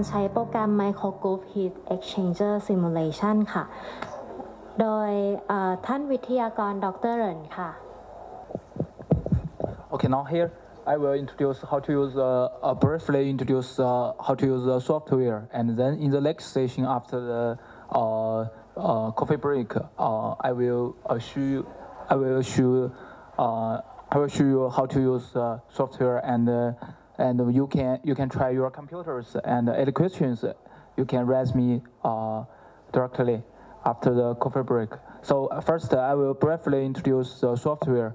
ใช้โปรแกรม Microgroove Heat Exchanger Simulation ค่ะ โดยท่านวิทยากรดร. เหรินค่ะ Okay, now here I will introduce how to use briefly introduce how to use the software, and then in the next session after the coffee break, I will show you how to use software, and you can try your computers, and any questions you can raise me directly after the coffee break. So first I will briefly introduce the software,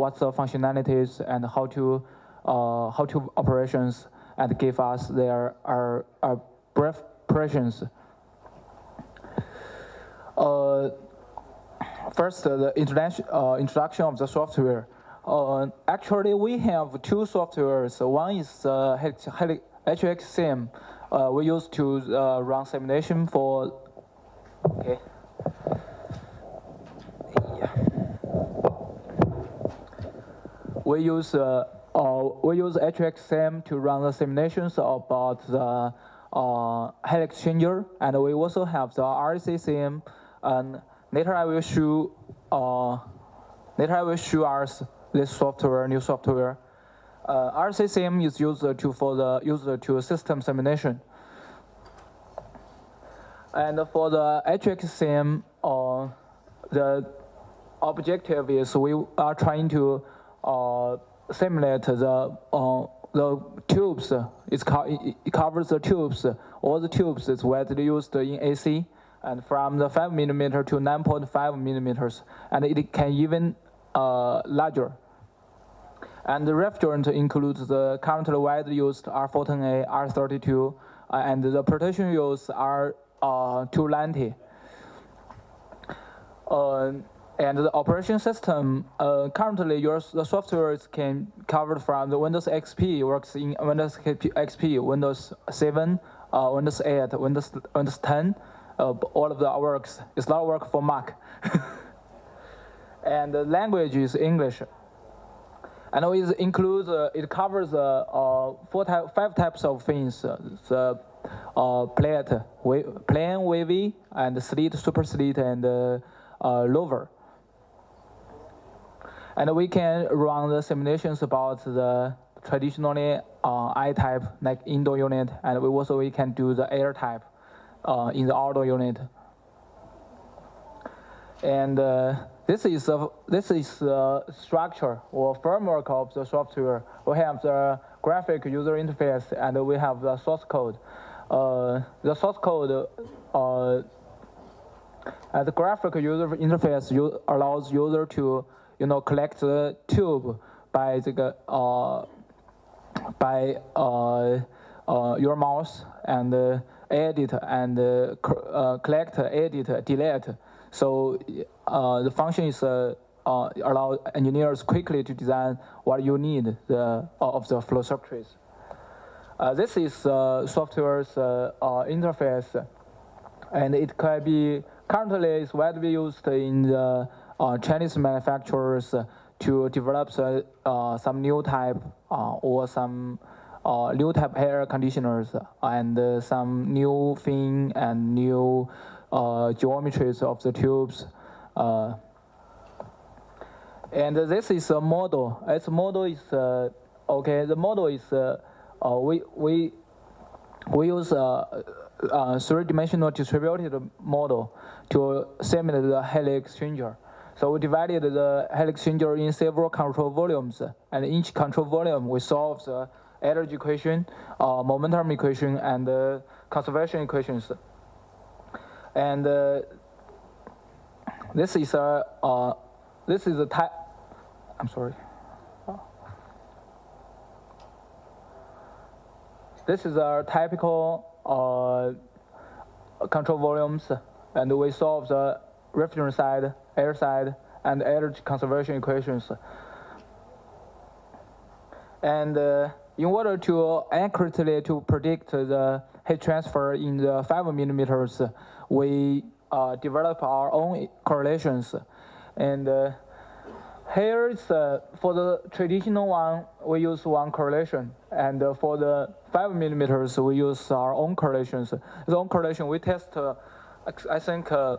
what's the functionalities and how to operations, and give us their brief impressions. First, the introduction of the software. Actually, we have two softwares. One is HXCM. We use to run simulation for. Okay. Yeah. We use HXCM to run the simulations about the heat exchanger, and we also have the RCCM. And later I will show us this software, new software. RCCM is used to system simulation. And for the HXCM, the objective is we are trying to simulate the tubes. It covers the tubes. All the tubes is widely used in AC, and from the 5 millimeter to 9.5 millimeters, and it can even larger. And the refrigerant includes the currently widely used R14A, R32, and the protection used R290. And the operation system, currently the software can covered from the Windows XP, works in Windows XP, Windows 7, Windows 8, Windows 10. All of that works. It's not work for Mac. And the language is English. And it covers 5 types of fins: the plate, plain, wavy, and slit, super slit, and lower. And we can run the simulations about the traditionally I-type, like indoor unit, and we can do the air type in the outdoor unit. And this is the structure or framework of the software. We have the graphic user interface, and we have the source code. The source code the graphic user interface allows user to collect the tube by your mouse, and edit and collect, edit, delete. So the function is allow engineers quickly to design what you need of the flow structures. This is software's interface, and it can be currently is widely used in the Chinese manufacturers to develop some new type or some new type air conditioners, and some new fin and new geometries of the tubes. And this is a model. Its model is okay. The model is we use three-dimensional distributed model to simulate the heat exchanger. So we divided the heat exchanger in several control volumes, and each control volume we solve the energy equation, momentum equation, and conservation equations. And this is a type. I'm sorry. This is our typical control volumes, and we solve the refrigerant side, air side, and energy conservation equations. And in order to accurately to predict the heat transfer in the 5 millimeters, we develop our own correlations. And Here is for the traditional one, we use one correlation, and for the 5 millimeters, we use our own correlations. The own correlation we test, I think, a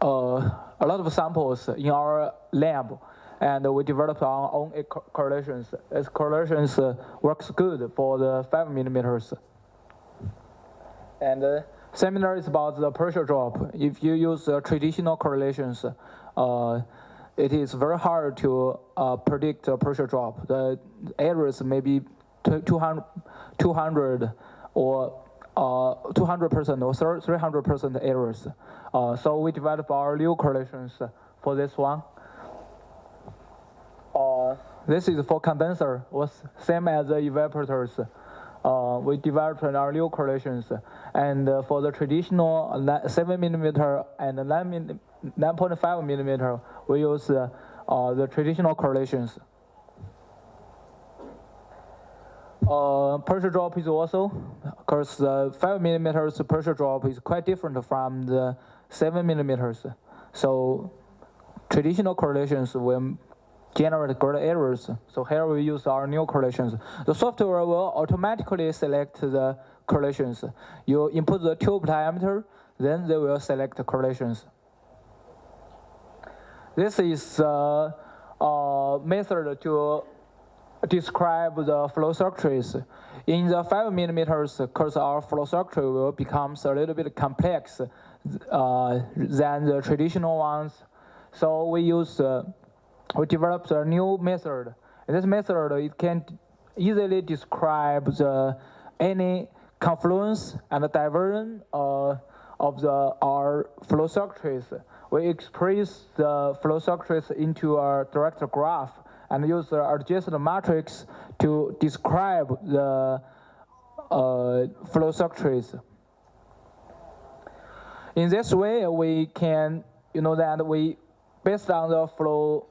lot of samples in our lab, and we develop our own correlations. As correlations works good for the 5 millimeters. And similar is about the pressure drop. If you use traditional correlations, it is very hard to predict a pressure drop. The errors may be 200 or 200% or 300% errors. So we develop our new correlations for this one. This is for condenser, was same as the evaporators. We developed our new correlations, and for the traditional 7 millimeter and 9.5 millimeter, we use the traditional correlations. Pressure drop is also, because the 5 millimeters pressure drop is quite different from the 7 millimeters. So traditional correlations will generate great errors. So here we use our new correlations. The software will automatically select the correlations. You input the tube diameter, then they will select the correlations. This is a method to describe the flow structures. In the 5 millimeters, because our flow structure will become a little bit complex than the traditional ones. So we developed a new method. In this method, it can easily describe any confluence and diversion of our flow structures. We express the flow structures into a direct graph and use the adjacent matrix to describe the flow structures. In this way, we can, that we, based on the flow,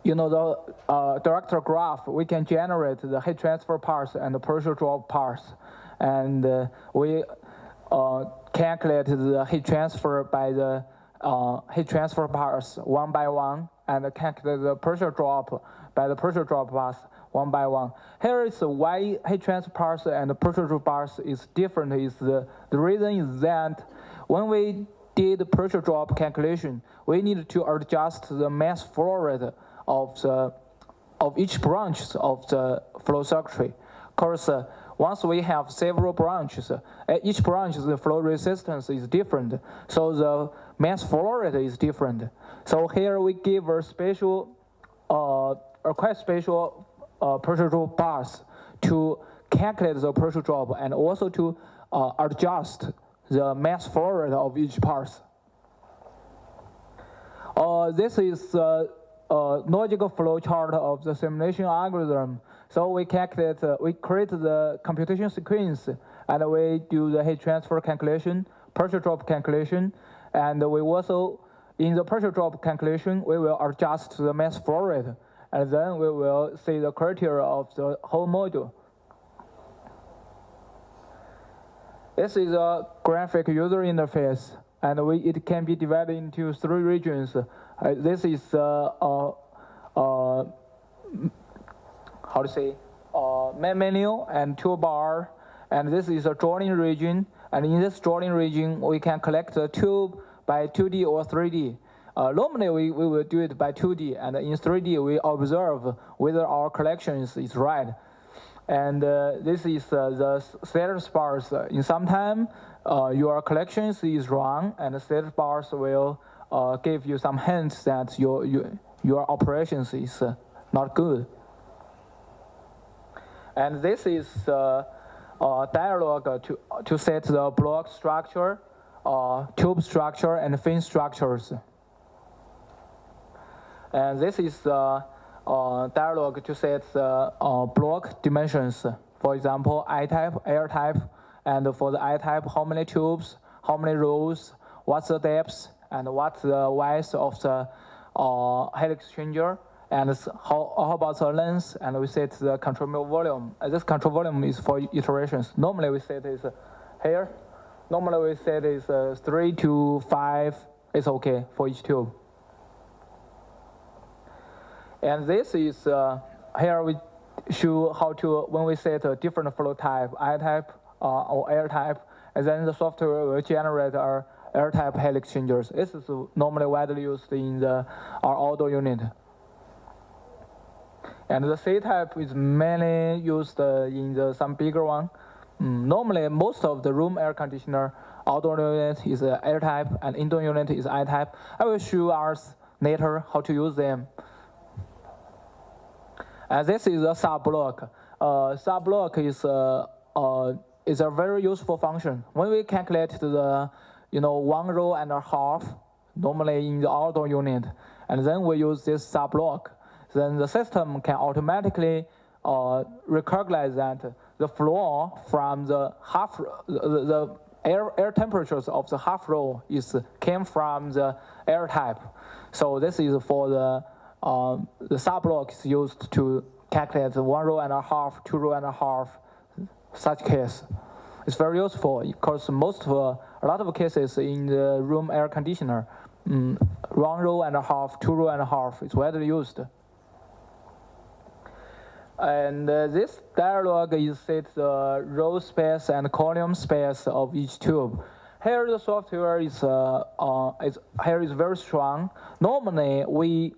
the direct graph, we can generate the heat transfer parts and the pressure drop parts. And we calculate the heat transfer by the heat transfer parts one by one, and calculate the pressure drop by the pressure drop parts one by one. Here is why heat transfer parts and the pressure drop parts is different. The reason is that when we did the pressure drop calculation, we need to adjust the mass flow rate of each branch of the flow structure. Of course, once we have several branches, each branch, the flow resistance is different, so the mass flow rate is different. So here we give a special, quite special pressure drop bars to calculate the pressure drop and also to adjust the mass flow rate of each part. This is logical flow chart of the simulation algorithm. So we calculate, we create the computation sequence, and we do the heat transfer calculation, pressure drop calculation, and we also, in the pressure drop calculation, we will adjust the mass flow rate, and then we will see the criteria of the whole module. This is a graphic user interface, and it can be divided into 3 regions. This is main menu and toolbar, and this is a drawing region. And in this drawing region, we can collect the tube by 2D or 3D. Normally, we will do it by 2D, and in 3D, we observe whether our collection is right. And this is the status bars. In some time, your collection is wrong, and the status bars will give you some hints that your operations is not good. And this is a dialog to set the block structure, tube structure, and fin structures. And this is dialog to set the block dimensions. For example, I-type, air-type, and for the I-type, how many tubes, how many rows, what's the depth, and what's the width of the heat exchanger, and how about the length, and we set the control volume. This control volume is for iterations. Normally we set is here. Normally we set is 3 to 5. It's okay for each tube. And this is, here we show how to, when we set a different flow type, I type or air type, and then the software will generate our air type head exchangers. This is normally widely used in our auto unit. And the C type is mainly used in some bigger one. Normally, most of the room air conditioner outdoor unit is air type, and indoor unit is I type. I will show us later how to use them. And this is a sub block. Sub block is a very useful function. When we calculate the 1 row and a half, normally in the outdoor unit, and then we use this sub block, then the system can automatically recognize that the flow from the half, the air temperatures of the half row came from the air type. So this is for the sub block is used to calculate the 1 row and a half, 2 row and a half, such case. It's very useful because a lot of cases in the room air conditioner, 1 row and a half, 2 row and a half is widely used. And this dialog is set the row space and column space of each tube. Here the software is very strong. Normally we,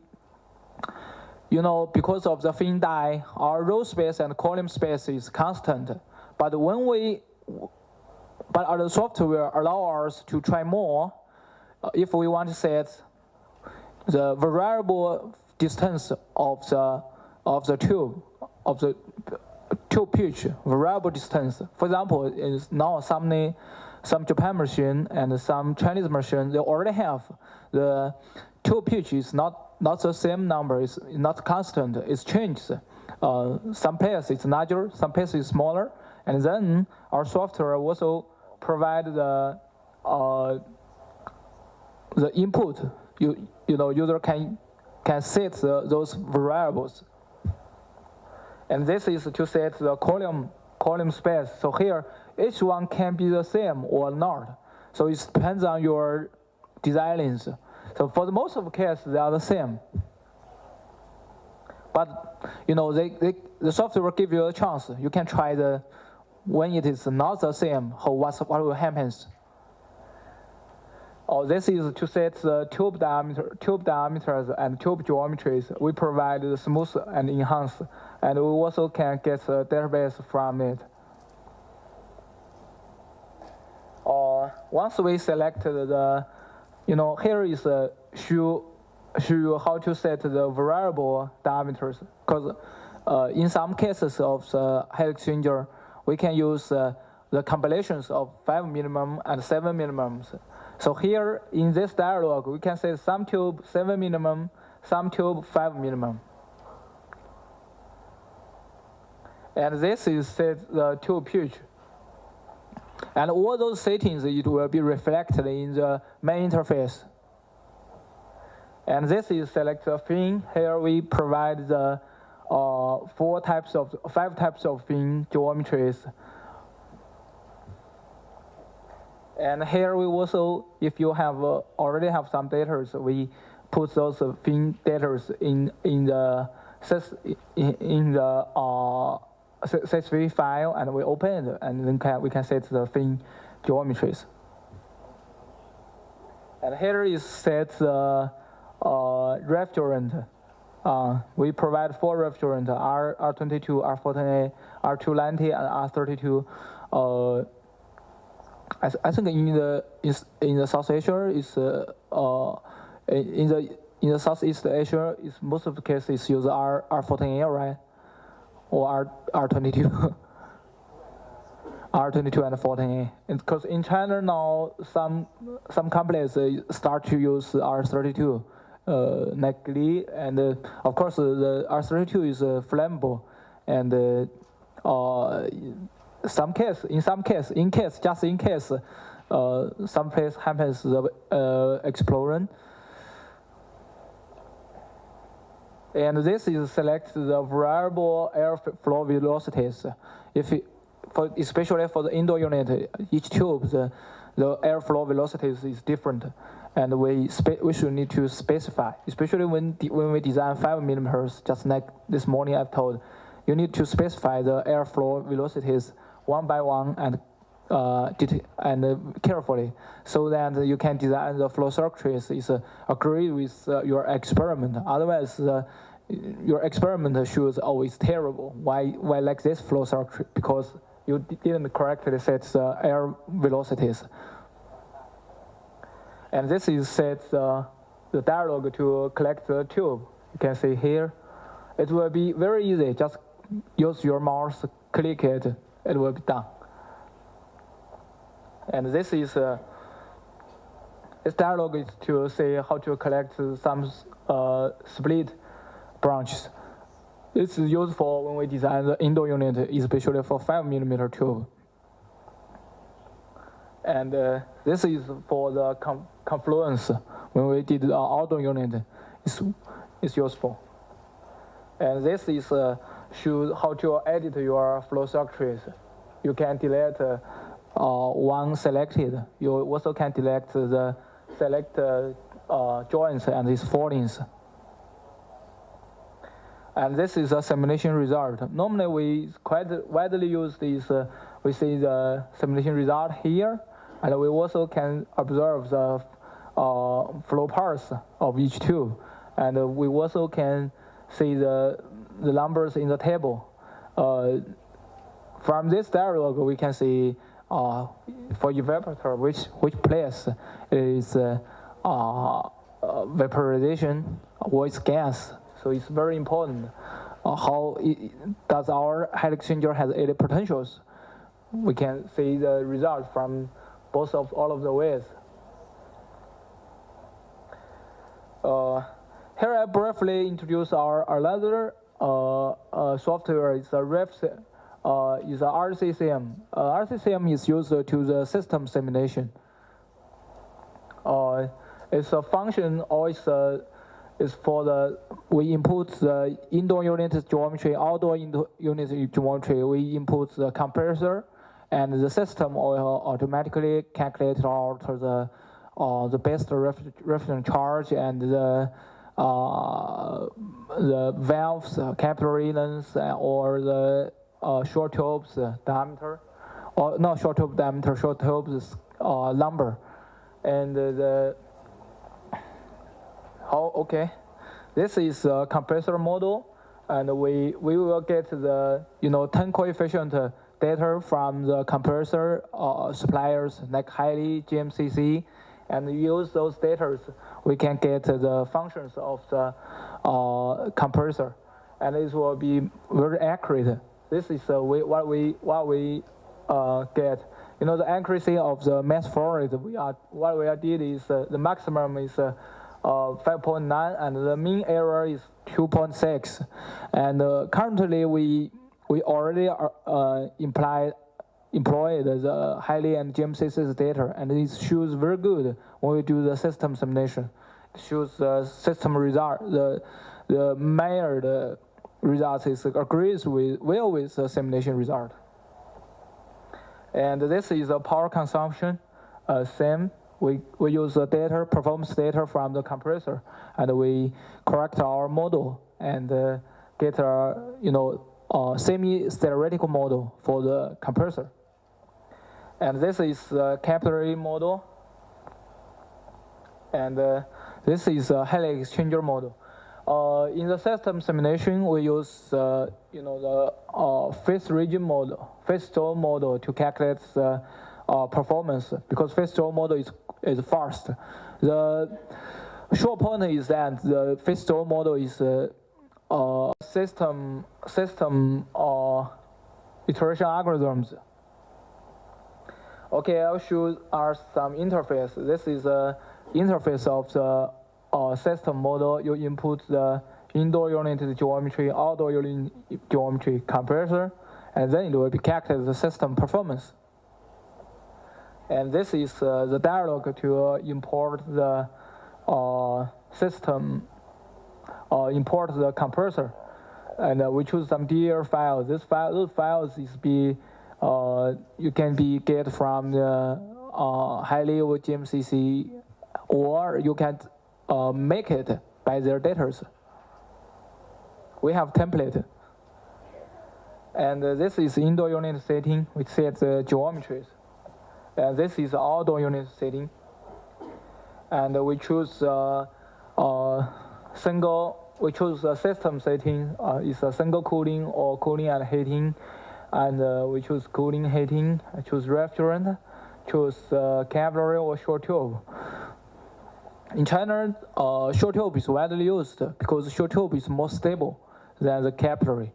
because of the thin die, our row space and column space is constant. But the software allows us to try more if we want to set the variable distance of the tube. Of the tube pitch, variable distance. For example, is now some Japan machine and some Chinese machine, they already have the tube pitch is not the same number, it's not constant, it's changed. Some place it's larger, some place is smaller, and then our software also provide the input. User can set those variables. And this is to set the column space. So here, each one can be the same or not. So it depends on your designs. So for the most of the cases, they are the same. But the software will give you a chance. You can try when it is not the same, what will happen. This is to set the tube diameters and tube geometries. We provide the smooth and enhanced, and we also can get the database from it. Once we select here is show you how to set the variable diameters. Because in some cases of the heat exchanger, we can use the combinations of 5 minimum and 7 minimums. So here in this dialog, we can say some tube 7 minimum, some tube 5 minimum. And this is set the tube pitch. And all those settings, it will be reflected in the main interface. And this is select the fin. Here we provide the 5 types of fin geometries. And here we also, if you have already have some data, we put those fin data in the CSV file, and we open it, and then we can set the fin geometries. And here is set the refrigerant. We provide 4 refrigerant: R22, R14A, R290, and R32. I think in the South Asia is in the Southeast Asia is most of the cases use R14A, right, or R22, R22 and 14A. Because in China now some companies start to use R32, like Li, and of course the R32 is flammable, and just in case, some place happens the explosion. And this is select the variable airflow velocities. Especially for the indoor unit, each tube, the airflow velocities is different, and we should need to specify, especially when we design 5 millimeters. Just like this morning I've told, you need to specify the airflow velocities one by one and carefully, so that you can design the flow circuits is agree with your experiment. Otherwise, your experiment shows always terrible. Why like this flow circuit? Because you didn't correctly set the air velocities. And this is set the dialog to collect the tube. You can see here. It will be very easy. Just use your mouse, click it, it will be done. And this is this dialog is to say how to collect some split branches. It's useful when we design the indoor unit, especially for 5 millimeter tube. And this is for the confluence. When we did the outdoor unit, it's useful. And this is shows how to edit your flow circuits. You can delete one selected. You also can delete the selected joints and its foldings. And this is a simulation result. Normally, we quite widely use this. We see the simulation result here, and we also can observe the flow paths of each tube, and we also can see the numbers in the table. From this dialog, we can see for evaporator which place is vaporization, voice gas. So it's very important. Does our heat exchanger has any potentials? We can see the result from all of the ways. Here I briefly introduce our another software. It's a RCCM. RCCM is used to the system simulation. It's a function, or is for we input the indoor unit geometry, outdoor unit geometry. We input the compressor, and the system will automatically calculate out the best reference charge and the valves, capillary length, or the short tubes diameter, or not short tube diameter, short tubes number, and this is a compressor model, and we will get the 10 coefficient data from the compressor suppliers like Hiley, GMCC, and use those data. We can get the functions of the compressor, and it will be very accurate. This is what we get. The accuracy of the mass flow rate. What we did is the maximum is 5.9, and the mean error is 2.6. And currently we already employed the Hiley and GMCC's data, and it shows very good when we do the system simulation. It shows the system result, the measured results agrees with the simulation result. And this is a power consumption, same. We use the data, performance data from the compressor, and we correct our model and get a semi-theoretical model for the compressor. And this is a capillary model, and this is a heat exchanger model. In the system simulation, we use the phase region model, phase zone model to calculate the performance, because phase zone model is fast. The short point is that the phase zone model is system iteration algorithms. Okay, I'll show some interface. This is the interface of the system model. You input the indoor unit geometry, outdoor unit geometry compressor, and then it will be calculated the system performance. And this is the dialog to import the system, import the compressor, and we choose some DL files. Those files is you can get from the high level GMCC, or you can make it by their data. We have template. And this is indoor unit setting. We set the geometries. And this is outdoor unit setting. And we choose we choose a system setting. It's a single cooling or cooling and heating. And we choose cooling, heating. I choose refrigerant, choose capillary or short tube. In China, short tube is widely used because short tube is more stable than the capillary.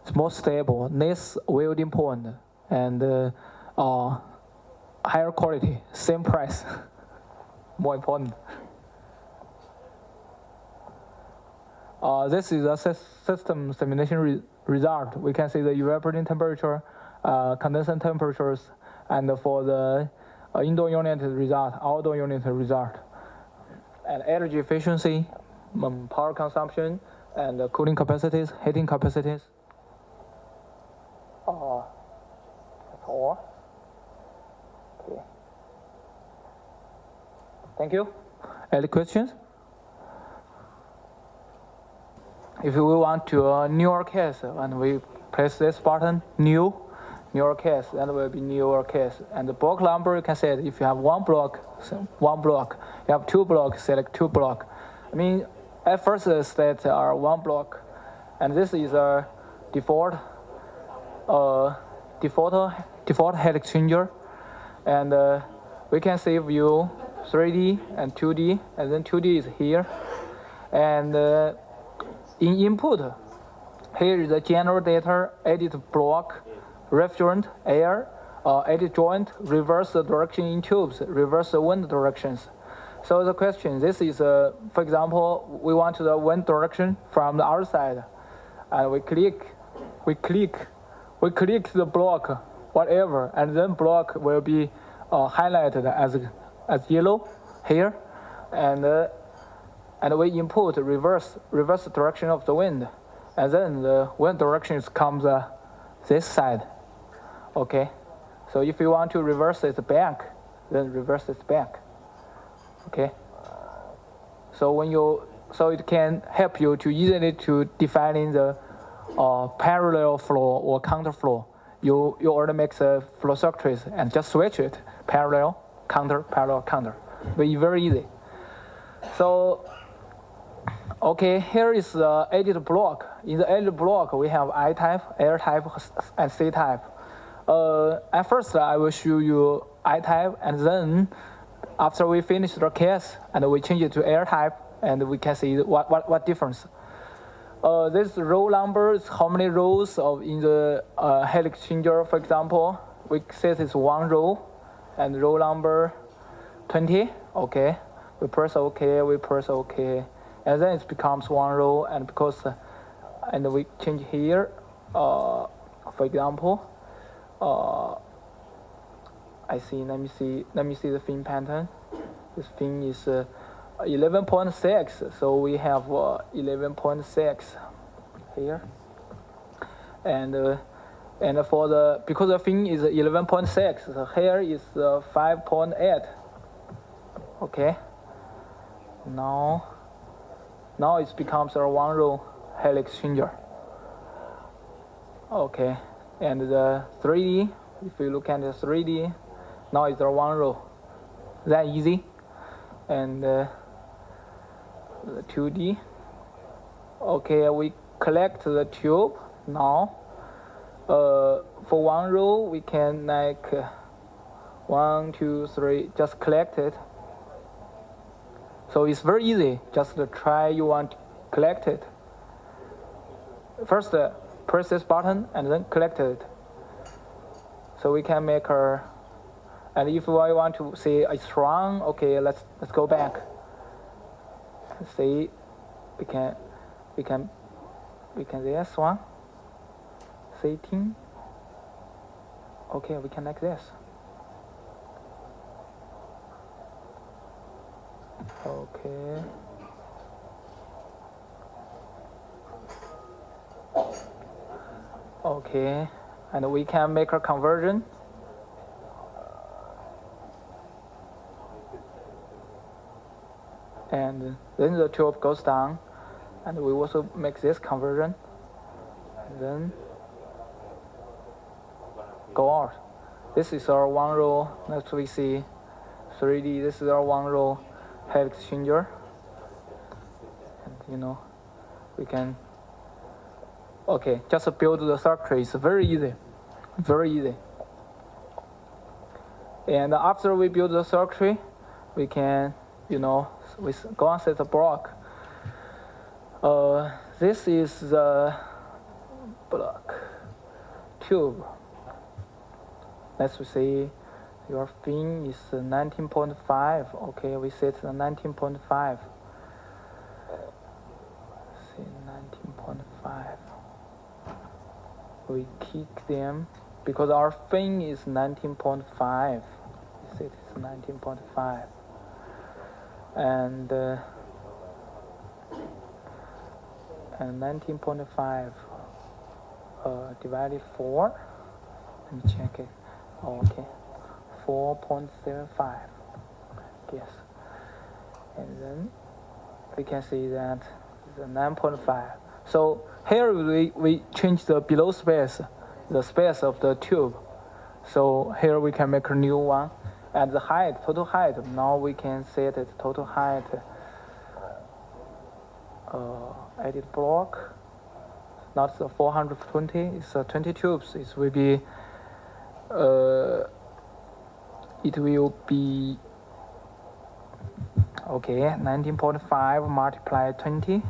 It's more stable, less welding point, and higher quality, same price. More important. This is a system simulation result. We can see the evaporating temperature, condensation temperatures, and for the indoor unit result, outdoor unit result, and energy efficiency, power consumption, and cooling capacities, heating capacities. That's all. Okay. Thank you. Any questions? If we want to newer case, and we press this button, newer case, then will be newer case. And the block number, you can set if you have one block, you have two blocks, select two block. I mean, at first state are one block, and this is a default heat exchanger, and we can see view 3D and 2D, and then 2D is here, and in input, here is the general data, edit block, refrigerant, air, edit joint, reverse the direction in tubes, reverse the wind directions. So the question, this is, for example, we want the wind direction from the outside, and we click the block, whatever, and then block will be highlighted as yellow here, and we input reverse direction of the wind, and then the wind direction comes this side. Okay, so if you want to reverse it back, then reverse it back. Okay, so it can help you to easily to defining the parallel flow or counter flow. You already make the flow circuitries and just switch it parallel, counter, very easy. So okay, here is the edit block. In the edit block, we have I type, air type, and C type. At first, I will show you I type, and then after we finish the case, and we change it to air type, and we can see what difference. This row number is how many rows in the heat exchanger, for example. We set it's one row, and row number 20. Okay, we press OK, and then it becomes one row, and and we change here. For example, let me see the fin pattern. This fin is 11.6, so we have 11.6 here, and because the fin is 11.6, so here is 5.8. Okay, now it becomes a one row heat exchanger. Okay, and the 3D, if you look at the 3D, now it's a one row. That easy. And the 2D. Okay, we collect the tube now. For one row, we can like 1, 2, 3, just collect it. So it's very easy. Just try you want to collect it. First, press this button and then collect it. So we can make and if I want to say it's wrong, okay, let's go back. See, we can this one. Setting. Okay, we can like this. Okay. Okay, and we can make a conversion. and then the tube goes down, and we also make this conversion, and then go out. This is our one row. Next we see 3D. This is our one row head exchanger, and we can just build the circuitry. It's very easy, very easy. And after we build the circuitry, we can we go and set the block. This is the block tube. Let's see, your fin is 19.5. Okay, we set the 19.5. See, 19.5. We kick them because our fin is 19.5. We set it's 19.5. And 19.5 divided 4. Let me check it. Okay, 4.75. Yes, and then we can see that the 9.5. So here we change the below space, the space of the tube. So here we can make a new one. And the height, total height, now we can set it total height. Edit block, not the 420, it's 20 tubes. It will be 19.5 multiply 20.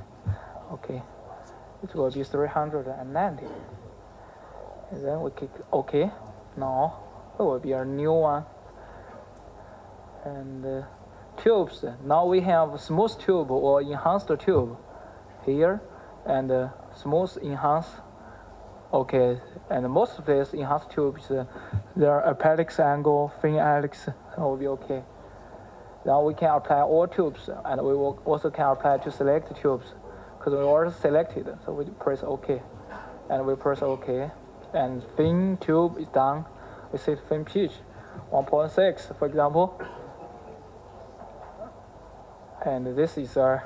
Okay, it will be 390. And then we click OK. Now it will be a new one. And tubes. Now we have smooth tube or enhanced tube here, and smooth enhanced. Okay, and most of these enhanced tubes, their apex angle, fin helix will be okay. Now we can apply all tubes, and we will also can apply to select tubes, because we already selected. So we press OK, and we press OK, and fin tube is done. We set fin pitch 1.6, for example. And this is our,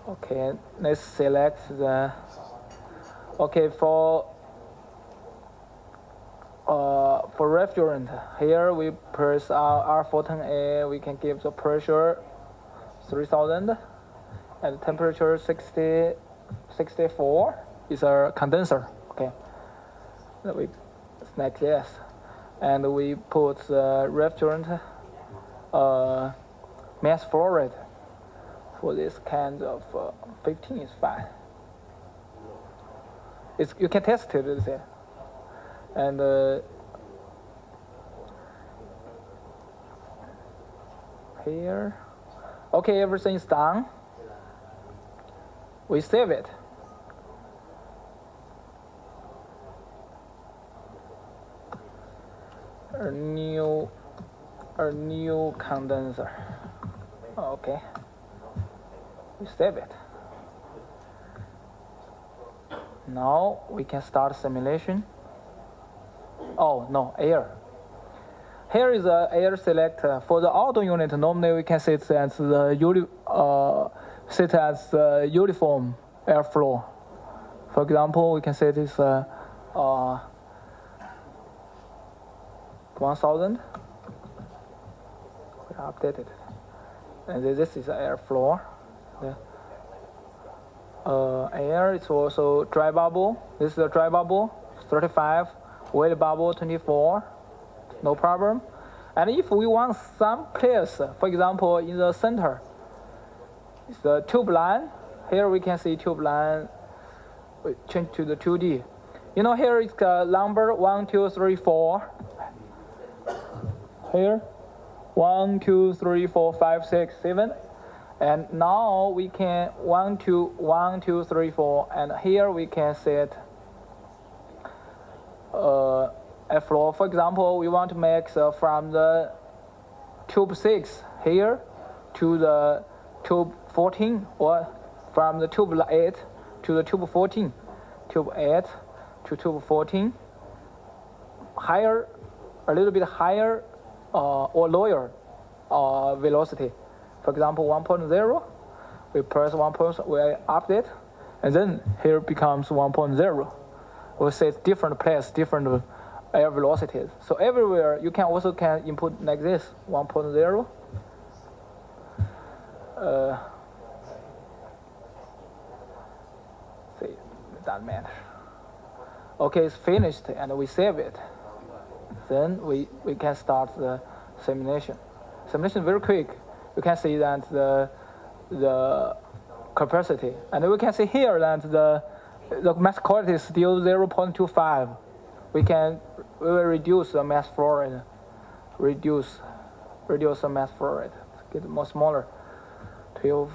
okay, let's select the, okay, for refrigerant, here we press R14A, we can give the pressure 3000 and temperature 64 is our condenser, okay. We select this, and we put the refrigerant mass flow rate for this kind of 15 is fine. You can test it, and here, okay, everything is done. We save it. A new condenser. Okay, we save it. Now we can start simulation. Oh no, air. Here is the air selector. For the auto unit, normally we can set as the uniform airflow. For example, we can set this 1000. We update it. And this is airflow. Air is also dry bubble. This is a dry bubble, 35. Wet bubble, 24. No problem. And if we want some place, for example, in the center, it's the tube line. Here we can see tube line. We change to the 2D. Here is the number 1, 2, 3, 4. Here, 1, 2, 3, 4, 5, 6, 7. And now we can 1, 2, 1, 2, 3, 4. And here we can set airflow. For example, we want to make from the tube 6 here to the tube 14, or from the tube 8 to the tube 14, tube 8 to tube 14, higher, a little bit higher or lower velocity. For example, 1.0, we press 1.0, we update, and then here becomes 1.0. We set different place, different air velocities. So everywhere you can also input like this, 1.0. See, it doesn't matter. Okay, it's finished, and we save it. Then we can start the simulation. Simulation very quick. You can see that the capacity, and we can see here that the mass quality is still 0.25. We will reduce the mass flow rate, reduce the mass flow rate, get more smaller, 12.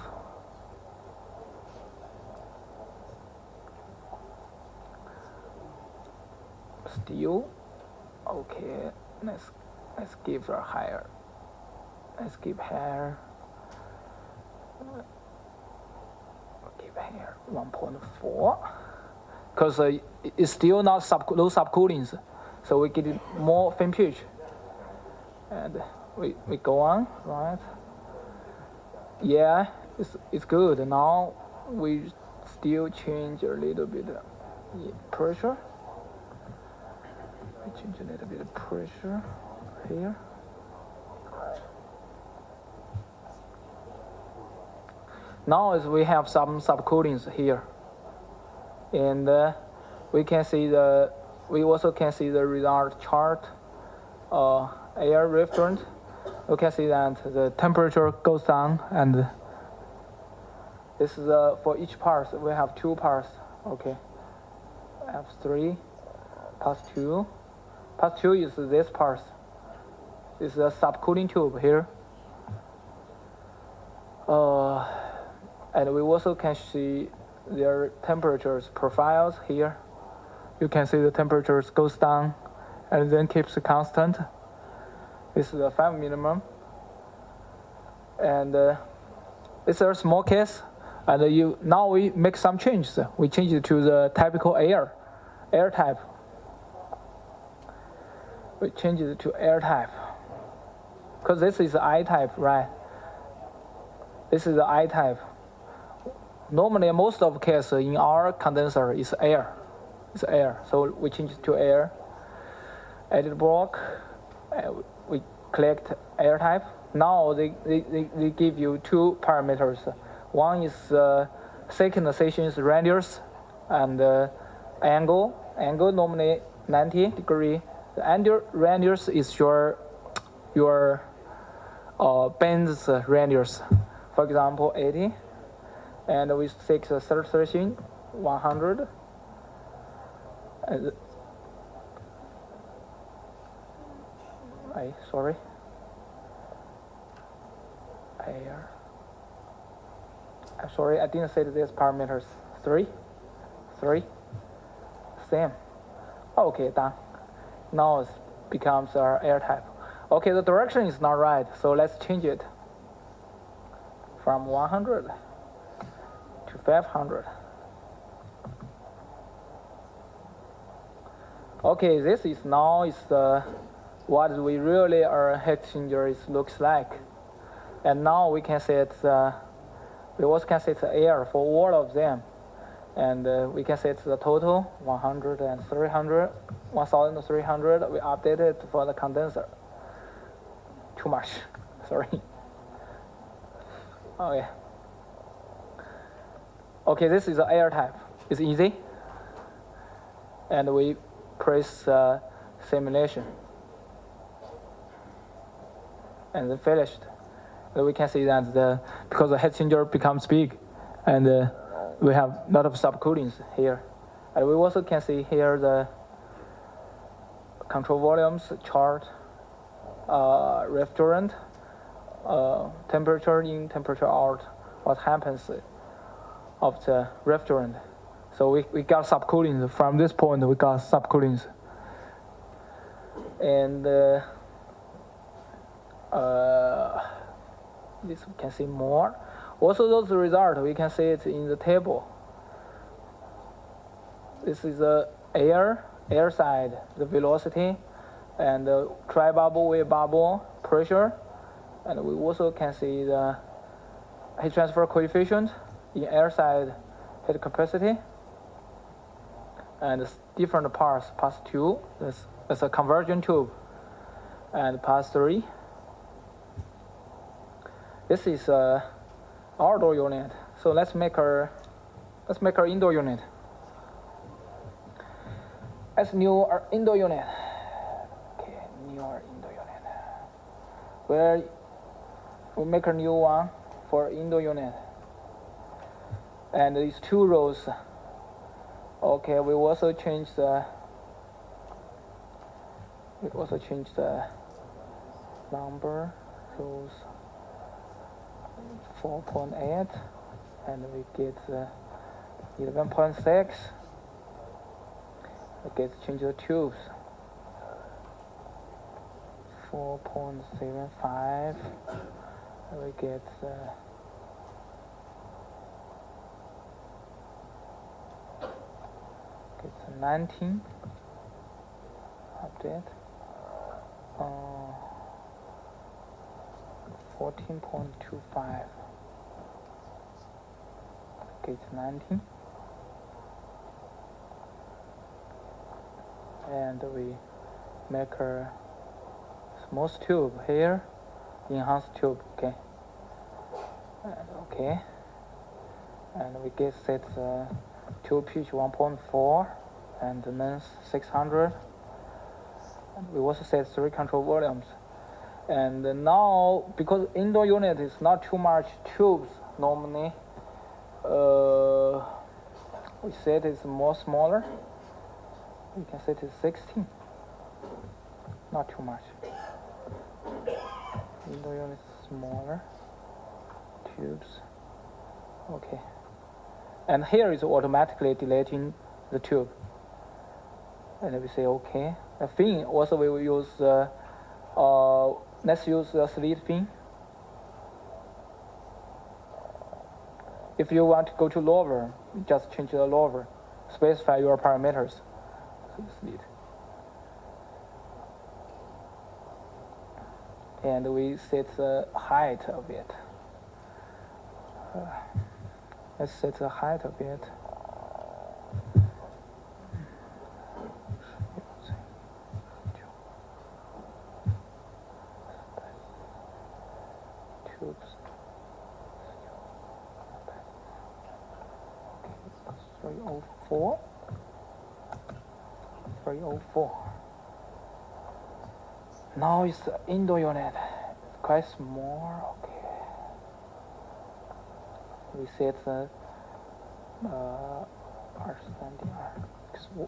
Still, okay. Let's give her higher. Let's give her. Give here 1.4, because it's still not low subcoolings, so we get more fin pitch. And we go on, right? Yeah, it's good. Now we still change a little bit pressure. We change a little bit of pressure here. Now as we have some subcoolings here, and we also can see the result chart, air refrigerant. You can see that the temperature goes down, and this is for each part. We have 2 parts. Okay, F3, pass 2. Pass 2 is this part. This is a subcooling tube here. And we also can see their temperatures profiles here. You can see the temperatures goes down and then keeps constant. This is the 5 minimum. And it's a small case. And now we make some changes. We change it to the typical air type. We change it to air type. Because this is I type, right? This is the I type. Normally, most of the case in our condenser is air. It's air. So we change it to air. Edit block. We collect air type. Now they give you 2 parameters. One is second session radius and angle. Angle normally 90 degree. The radius is your band's radius. For example, 80. And we take the third session, 100. Sorry. Air. I'm sorry, I didn't say these parameters. 3. Same. Okay, done. Now it becomes our air type. Okay, the direction is not right, so let's change it from 100 to 500. Okay, this is now what we really our heat exchanger looks like, and now we can set we also can set the air for all of them, and we can set the total 100 and 300, 1,300. We update it for the condenser. Too much, sorry. Okay. Okay, this is the air type. It's easy. And we press simulation. And then finished. And we can see that because the heat exchanger becomes big, and we have a lot of subcoolings here. And we also can see here the control volumes chart, refrigerant, temperature in, temperature out, what happens of the refrigerant. So we got subcoolings. From this point, we got subcoolings. And this we can see more. Also, those results, we can see it in the table. This is the air side, the velocity, and the tri-bubble, wave bubble, pressure. And we also can see the heat transfer coefficient in air side heat capacity, and different parts, pass 2, that's a conversion tube, and pass 3. This is a outdoor unit. So let's make our indoor unit. Let's new our indoor unit. Okay, new our indoor unit. Where we make a new one for indoor unit. And these 2 rows. Okay, we also change the number. Rows 4.8, and we get 11.6. We get change the tubes. 4.75. We get 19. Update. 14.25. Gauge 19. And we make a smooth tube here, enhanced tube, okay. And okay. And we get set tube pitch 1.4 and length 600. And we also set 3 control volumes. And now, because indoor unit is not too much tubes normally, we set it more smaller. We can set it 16. Not too much. Indoor unit is smaller. Tubes. Okay. And here is automatically deleting the tube. And we say okay. The fin also we will use. Let's use the slit fin. If you want to go to lower, just change the lower. Specify your parameters. Slit. And we set the height of it. Let's set the height of it. Tubes. 304. 304. Now it's the indoor unit. It's quite small. Okay. We set the R standing R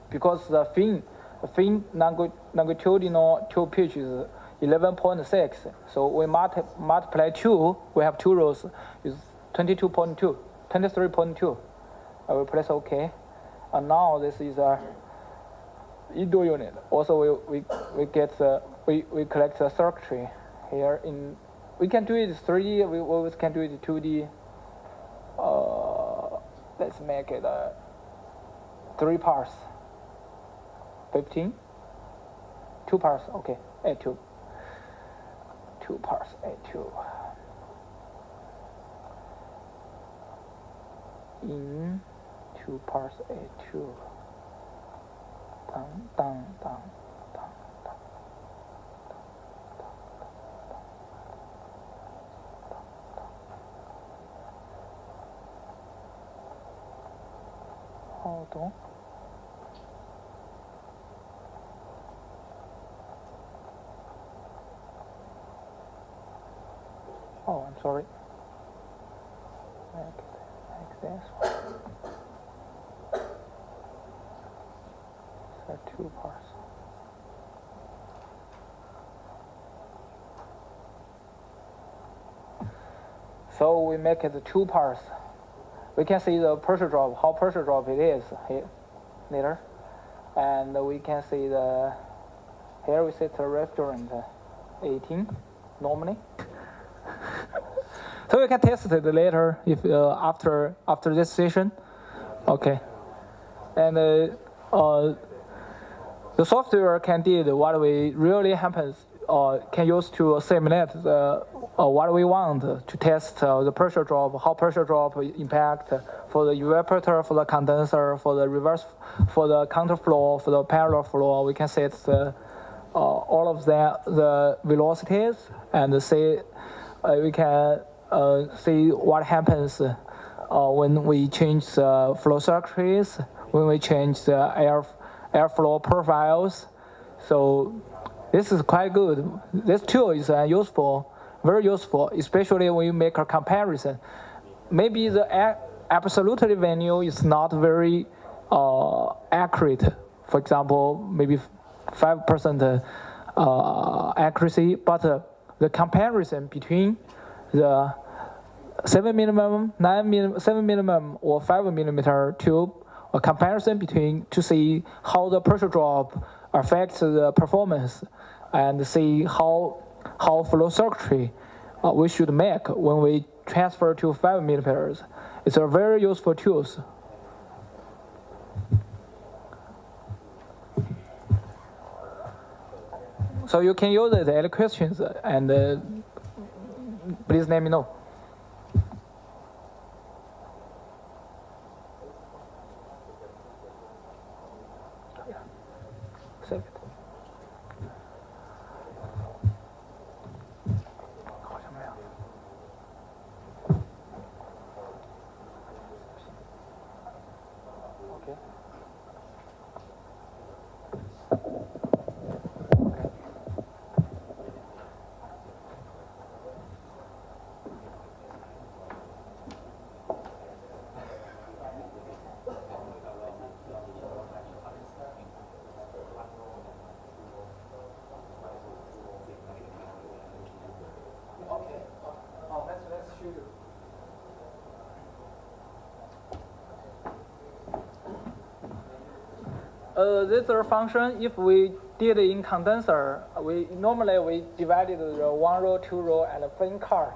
because the fin longitudinal tube pitch is 11.6. So we multiply 2. We have 2 rows. Is 22.2, 23.2. I will press OK. And now this is our indoor unit. Also, we get we collect the circuitry here in. We can do it 3D. We always can do it 2D. Let's make it 3 parts. 15. 2 parts. Okay. A2. 2 parts. A2. In 2 parts A2. Down, down, down, down, down. Hold on. Oh, I'm sorry. Like this one. So 2 parts. So we make it 2 parts. We can see the pressure drop, how pressure drop it is here later. And we can see here we set the refrigerant 18 normally. So we can test it later if after this session. Okay. And the software can do what we really happens can use to simulate what we want to test the pressure drop, how pressure drop impact for the evaporator, for the condenser, for the reverse, for the counterflow, for the parallel flow. We can set all of the velocities and see we can see what happens when we change the flow circuits, when we change the airflow profiles. So this is quite good. This tool is useful, very useful, especially when you make a comparison. Maybe the absolute value is not very accurate. For example, maybe 5% accuracy, but the comparison between the 7 minimum, 7 minimum, or 5 millimeter tube, a comparison between to see how the pressure drop affects the performance, and see how flow circuitry we should make when we transfer to 5 millimeters. It's a very useful tool. So you can use it. Any questions? And please let me know. Save it. This is a function. If we did it in condenser, we divided the 1 row, 2 row, and a fin card.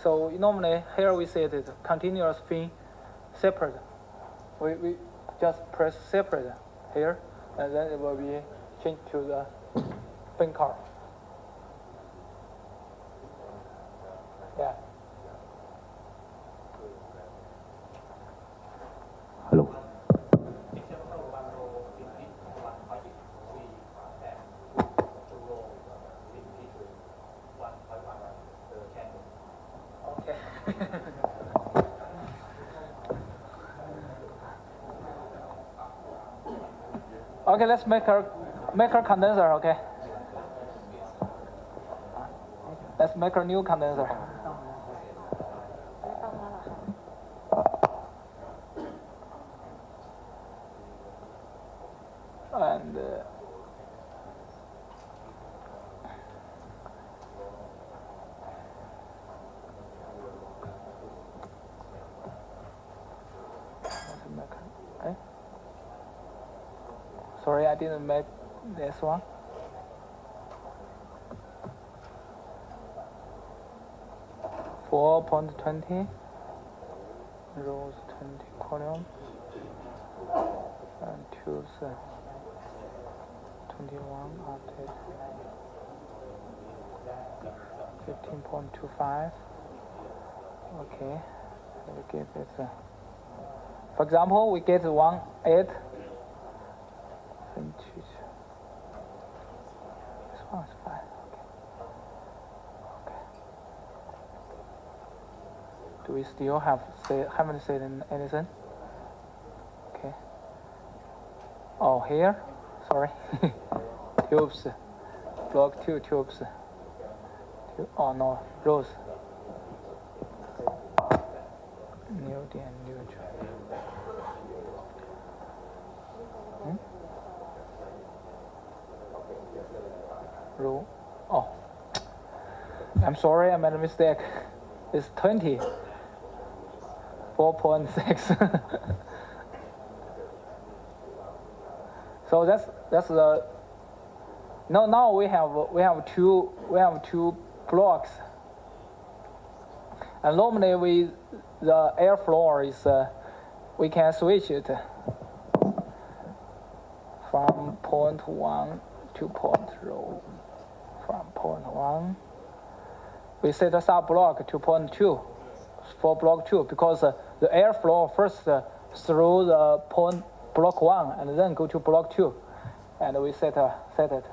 So normally here we set it continuous fin separate. We just press separate here, and then it will be changed to the fin card. Yeah. Hello. Okay, let's make our condenser. Okay, let's make a new condenser. And sorry, I didn't make this one. .20 rows 20 column and choose 21 update 15.25. Okay, we give it for example, we get 1.8. This one is fine. Okay. Do we still haven't said anything? Okay. Oh, here. Sorry. Tubes. Block 2 tubes. Oh no, rows. New and neutral. Row. Oh, I'm sorry, I made a mistake. It's 20. 4.6. So that's the. No, now we have two blocks. And normally the airflow is we can switch it from point 1 to point 0, from 1.1. We set a sub block 2.2 for block 2 because the airflow first through the block 1 and then go to block 2, and we set it,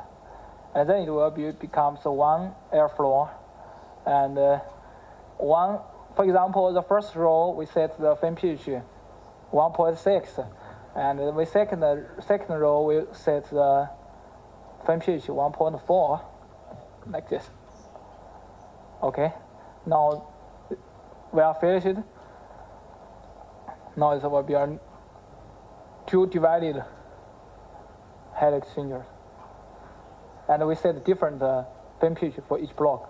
and then it will becomes one airflow, and one. For example, the first row we set the fan pH 1.6, and the second row we set the fan pH 1.4, like this. Okay, now we are finished. Now it will be our two divided head exchangers, and we set different fan pH for each block.